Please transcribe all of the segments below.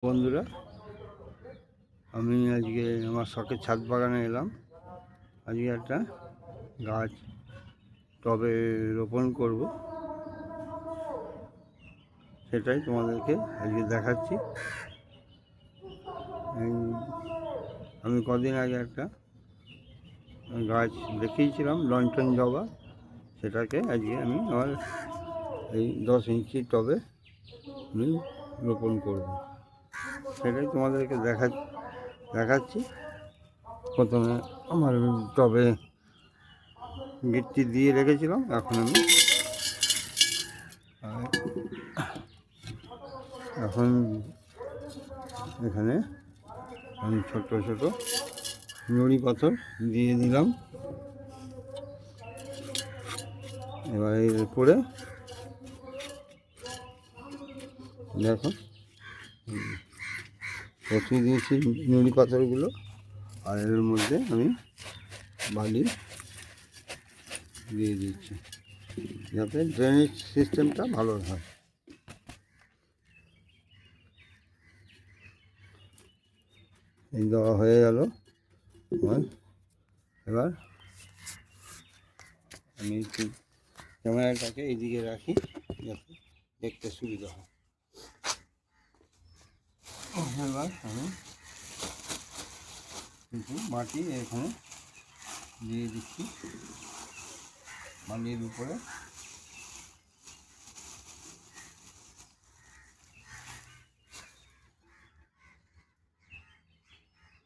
বন্ধুরা, আমি আজকে আমার শখের ছাদ বাগানে এলাম। আজকে একটা গাছ টবে রোপণ করব, সেটাই তোমাদেরকে আজকে দেখাচ্ছি। আমি কদিন আগে একটা গাছ দেখিয়েছিলাম, লন্ঠন জবা। সেটাকে আজকে আমি আমার এই 10 ইঞ্চি টবে আমি রোপণ করব, সেটাই তোমাদেরকে দেখাচ্ছি। প্রথমে আমার টবে গিট্টি দিয়ে রেখেছিলাম, এখন এখানে আমি ছোট ছোট নুড়ি পাথর দিয়ে দিলাম। এবার এর উপরে দেখো বসিয়ে দিয়েছি নুড়ি পাথরগুলো, আর এর মধ্যে আমি বালি দিয়ে দিচ্ছি যাতে ড্রেনেজ সিস্টেমটা ভালো হয়। এই দেওয়া হয়ে গেল। এবার আমি একটু ক্যামেরাটাকে এইদিকে রাখি যাতে দেখতে সুবিধা হয়। এবার আমি কিন্তু মাটি এখানে দিয়ে দিচ্ছি বালির উপরে।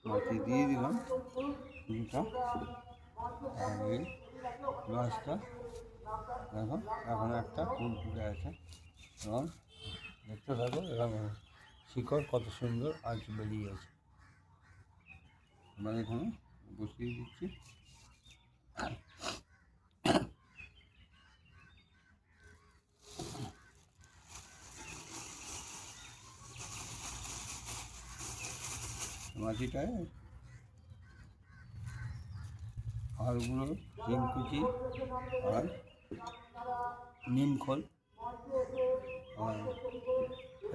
মাটি দিয়ে দিলাম কিছুটা, আর এই গাছটা দেখো এখন একটা ফুল ফুটে আছে, এবং দেখতে থাকো এবং শিকড় কত সুন্দর আজ বেরিয়ে আছে। এবার এখানে বসিয়ে দিচ্ছি। মাটিটায় খড়গুলো, হিমকুচি আর নিম খোল আর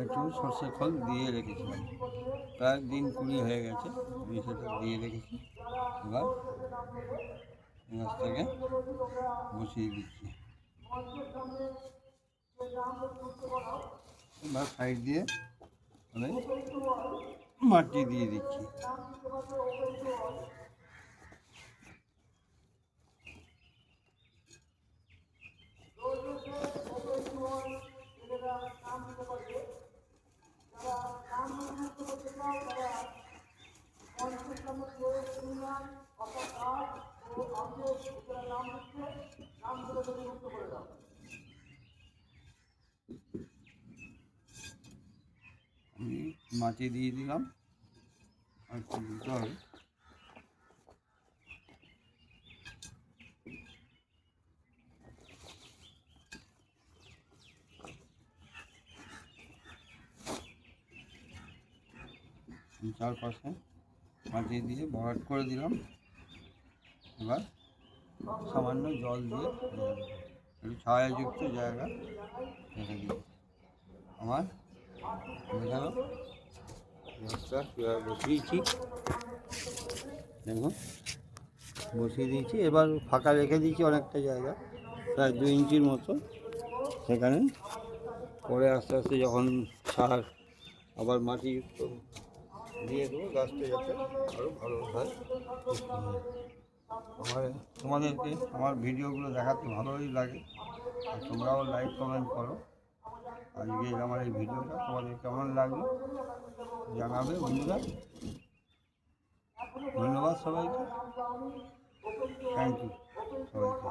একটু সর্ষে খোল দিয়ে রেখেছিলাম। প্রায় দিন 20 হয়ে গেছে আমি সেটা দিয়ে রেখেছি। এবার গাছটাকে বসিয়ে দিচ্ছি। এবার সাইড দিয়ে আমি মাটি দিয়ে দিচ্ছি। আমি মাটি দিয়ে দিলাম, আর কি দিতে হবে। চারপাশে মাটি দিয়ে ভরাট করে দিলাম। এবার সামান্য জল দিয়ে একটু ছায়াযুক্ত জায়গা রেখে দিই। আমার দেখানো গাছটা কীভাবে বসিয়েছি দেখুন, বসিয়ে দিয়েছি। এবার ফাঁকা রেখে দিয়েছি অনেকটা জায়গা, প্রায় 2 ইঞ্চির মতো। সেখানে পরে আস্তে আস্তে যখন সার আবার মাটি দিয়ে দেবো, গাছটা যাতে আরও ভালো হয়। তোমাদেরকে আমার ভিডিওগুলো দেখাতে ভালোই লাগে, আর তোমরাও লাইক কমেন্ট করো। আজকে আমার এই ভিডিওটা তোমাদের কেমন লাগলো জানাবে বন্ধুরা। ধন্যবাদ সবাইকে, থ্যাংক ইউ সবাইকে।